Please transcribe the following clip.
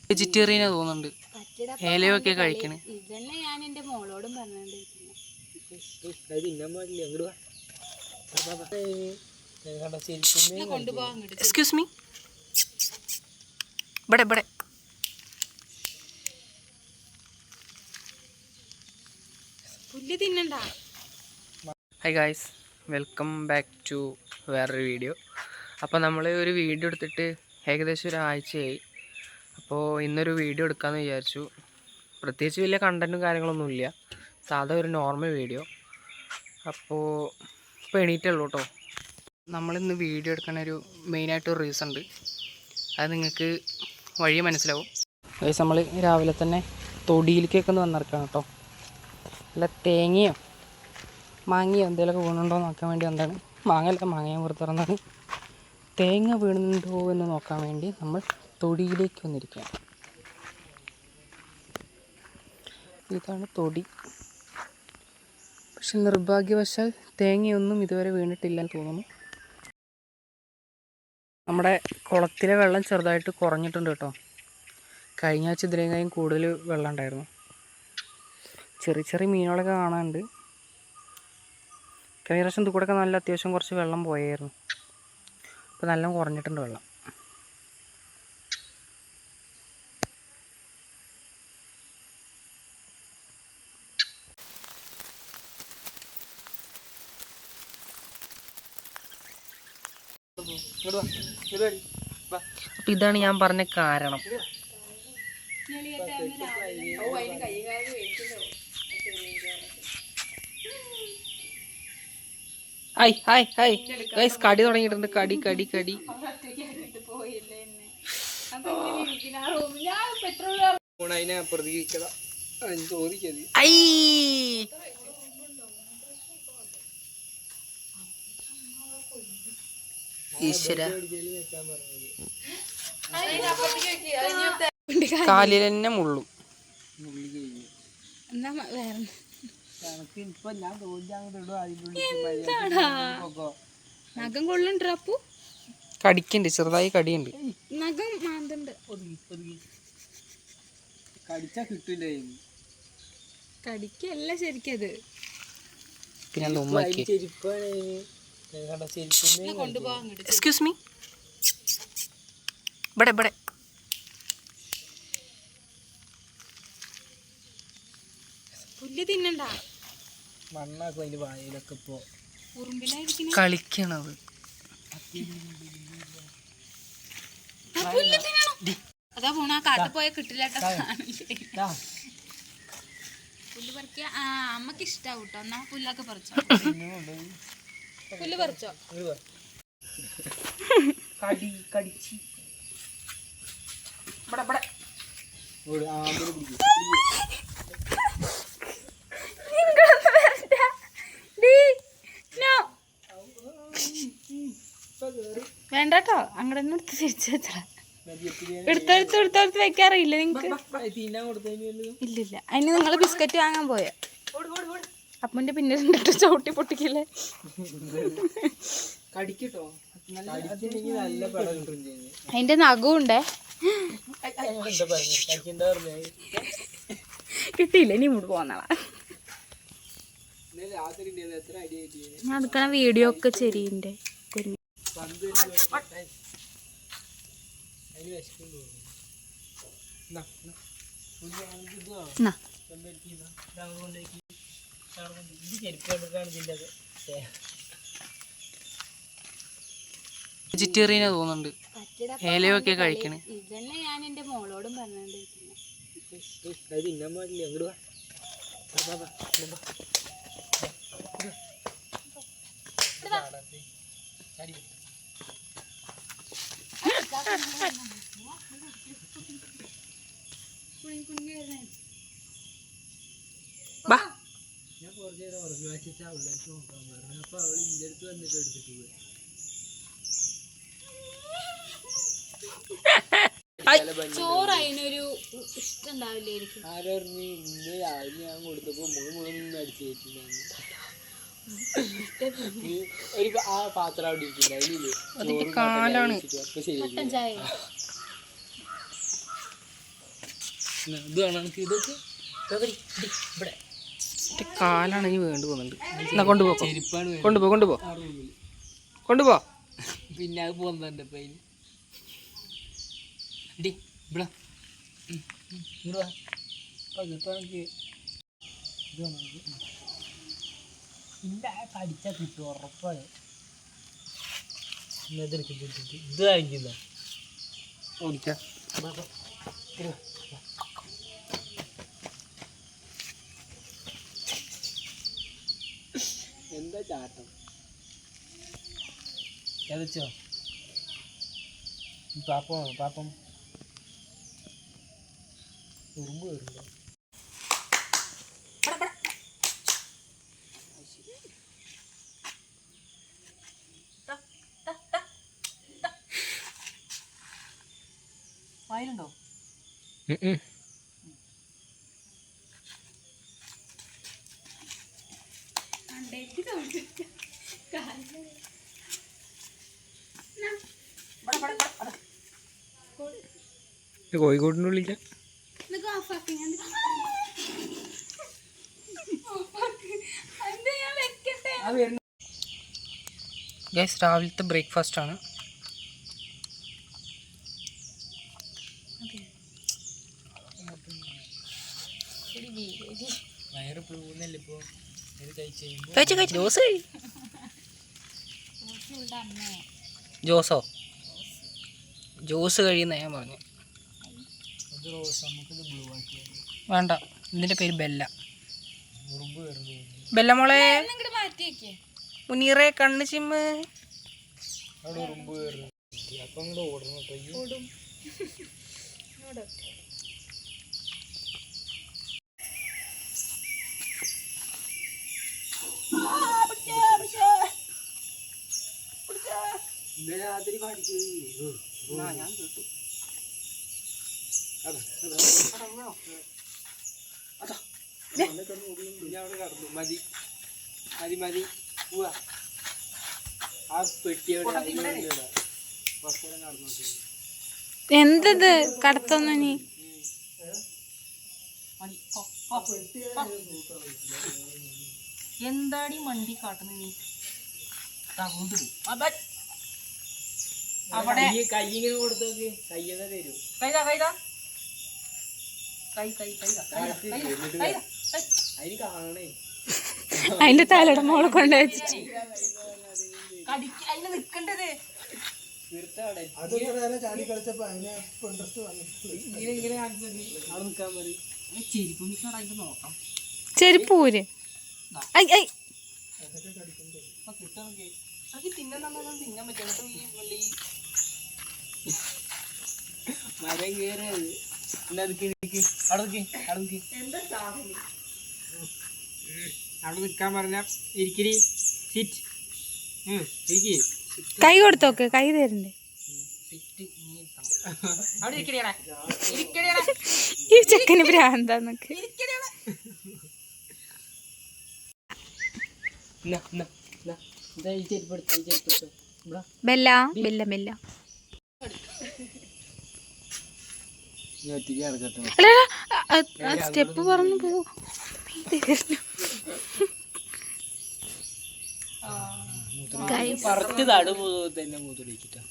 വെജിറ്റേറിയനാ തോന്നുന്നുണ്ട്. ഏലയൊക്കെ കഴിക്കണേ. ഇതന്നെ ഞാൻ എന്റെ മോളോടും പറഞ്ഞോണ്ടിരിക്കുന്നു. എക്സ്ക്യൂസ് മീ, ഇവിടെ ഇവിടെ. പുല്ല് തിന്നണ്ട. Hi guys, welcome back to വേറൊരു വീഡിയോ. അപ്പോൾ നമ്മൾ ഒരു വീഡിയോ എടുത്തിട്ട് ഏകദേശം ഒരാഴ്ചയായി. അപ്പോൾ ഇന്നൊരു വീഡിയോ എടുക്കാമെന്ന് വിചാരിച്ചു. പ്രത്യേകിച്ച് വലിയ കണ്ടൻറ്റും കാര്യങ്ങളൊന്നുമില്ല, സാധാ ഒരു നോർമൽ വീഡിയോ. അപ്പോൾ ഇപ്പോൾ എണീറ്റുള്ളൂ കേട്ടോ. നമ്മളിന്ന് വീഡിയോ എടുക്കുന്ന ഒരു മെയിനായിട്ടൊരു റീസൺ ഉണ്ട്, അത് നിങ്ങൾക്ക് വഴി മനസ്സിലാവും. ഗൈസ്, നമ്മൾ രാവിലെ തന്നെ തൊടിയിലേക്കൊക്കെ ഒന്ന് വന്നിറക്കാം കേട്ടോ. അല്ല തേങ്ങയോ മാങ്ങയോ എന്തെങ്കിലുമൊക്കെ വീണുണ്ടോ നോക്കാൻ വേണ്ടി എന്താണ്, മാങ്ങ പുറത്തിറന്നാണ്. തേങ്ങ വീണുണ്ടോ എന്ന് നോക്കാൻ വേണ്ടി നമ്മൾ തൊടിയിലേക്ക് വന്നിരിക്കുക. ഇതാണ് തൊടി. പക്ഷെ നിർഭാഗ്യവശാൽ തേങ്ങയൊന്നും ഇതുവരെ വീണിട്ടില്ലെന്ന് തോന്നുന്നു. നമ്മുടെ കുളത്തിലെ വെള്ളം ചെറുതായിട്ട് കുറഞ്ഞിട്ടുണ്ട് കേട്ടോ. കഴിഞ്ഞ ആഴ്ച ഇതിനേക്കാളും കൂടുതൽ വെള്ളം ഉണ്ടായിരുന്നു. ചെറിയ ചെറിയ മീനുകളൊക്കെ കാണാനുണ്ട്. കഴിഞ്ഞ പ്രാവശ്യം ഇത് കൂടെയൊക്കെ നല്ല അത്യാവശ്യം കുറച്ച് വെള്ളം പോയായിരുന്നു. ഇപ്പോൾ നല്ല കുറഞ്ഞിട്ടുണ്ട് വെള്ളം. അപ്പം ഇതാണ് ഞാൻ പറഞ്ഞ കാരണം. ഹായ് ഹായ് ഹായ് ഗൈസ്, കടി തുടങ്ങിയിട്ടുണ്ട്. കടി കടി കടി. ഈശ്വര, കാലിൽ തന്നെ മുള്ളും. നഖം കൊള്ളുണ്ടോ? അപ്പു കടിക്കുന്നുണ്ട്, ചെറുതായി കടിയുണ്ട്. നഖം മാന്തുണ്ട്. കടിക്കല്ല ശരിക്കത്. പിന്നെ ഉമ്മക്ക് എക്സ്ക്യൂസ് മീ, ഇവിടെ ഇവിടെ. പുല്ല് തിന്നണ്ട. കളിക്കണത്. അതാ പോണ കാട്ടിൽ പോയ കിട്ടില്ല. പുല്ല് പറിക്ക. അമ്മക്ക് ഇഷ്ടാവും കേട്ടോ. എന്നാ പുല്ലൊക്കെ പറിച്ചോ. പുല്ല് പറിച്ചോ. വേണ്ടട്ടോ, അങ്ങോട്ട് തന്നെ എടുത്ത് തിരിച്ചു വെച്ചാ. എടുത്തെടുത്ത് വെക്കാറില്ല നിങ്ങക്ക്? ഇല്ലില്ല. അതിന് നിങ്ങൾ ബിസ്ക്കറ്റ് വാങ്ങാൻ പോയ അപ്പന്റെ പിന്നെ രണ്ടിട്ട് ചവിട്ടി പൊട്ടിക്കില്ലേ? അതിന്റെ നഖവുണ്ടേ. കിട്ടിയില്ല, ഇനി ഇങ്ങോട്ട് പോന്നാളാ. ഞാൻ എടുക്കണ വീഡിയോ ഒക്കെ ശരിയുണ്ട്. വെജിറ്റേറിയനാ തോന്നുന്നുണ്ട്. ഏലയൊക്കെ കഴിക്കണേ. ഇതന്നെ ഞാൻ എന്റെ മോളോടും പറഞ്ഞോണ്ടിരിക്കുന്നു. ചോറ് അതിനൊരു ഇഷ്ടം ഉണ്ടാവില്ലായിരിക്കും. ഒരു ആ പാത്രം അവിടെ ഇരിക്കില്ല അതിലില്ലേ അതിന്റെ കാലാണ്. അപ്പൊ ശരിയാക്കി ഇത് വേണം എനിക്ക് ഇതൊക്കെ ഇവിടെ കാലാണ് ഇനി വേണ്ടി പോകുന്നുണ്ട്. എന്നാ കൊണ്ടുപോ ചെരുപ്പാണ് കൊണ്ടുപോ കൊണ്ടുപോ കൊണ്ടുപോ. പിന്നെ അത് പോകുന്നുണ്ട് ഇപ്പൊ അതിന് ഇവിടെ കടിച്ചാ കിട്ടും ഉറപ്പാണ്. ഇത് കഴിക്കുന്ന ഓടിക്കാം എന്താ ചാട്ടം ഏതച്ചോ പാപ്പം പാപ്പം ഉറുമ്പ് വരുന്നുണ്ടോ? വായിലുണ്ടോ? കോഴിക്കോടിൻ്റെ ഉള്ളില്ല. ഗൈസ് രാവിലത്തെ ബ്രേക്ക്ഫാസ്റ്റ് ആണ്. ജോസോ ജ്യൂസ് കഴിയുന്ന ഞാൻ പറഞ്ഞു. വേണ്ട, ഇതിന്റെ പേര് ബെല്ല. ബെല്ല മോളെ മുനീറെ കണ്ണ് ചിമ്മ്. ഞാൻ കേട്ടു. മതി മതി മതി പോവാ. ആ പെട്ടിയോടെ എന്തത് കടത്തൊന്നു നീ എന്താടി മണ്ടി കാട്ടുന്ന നീ? അവിടെ കൈ ഇങ്ങനെ കൊടുത്തോക്ക്. കയ്യൊക്കെ തരൂ. കൈതാ കൈതാ കൈ കൈ കൈതാ അതിന് കാണണേ. അതിന്റെ തലയുടെ മോളെ കൊണ്ട് വെച്ചിട്ട് അതിന് നിക്കണ്ടത് ചെരുപ്പൂര് മരം കേറത് അവിടെ നിക്കാൻ പറഞ്ഞ ഇരിക്കടി. സിറ്റ് ഇരിക്കി. കൈ കൊടുത്തോക്ക്, കൈ തരണ്ടേ? ഈ ചെക്കന് ഭ്രാന്താന്നൊക്കെ. ബെല്ല ബെല്ല ബെല്ല സ്റ്റെപ്പ് പറഞ്ഞു പോ. പറഞ്ഞു തടു തന്നെ മൂത്തൊഴിച്ചിട്ടാ.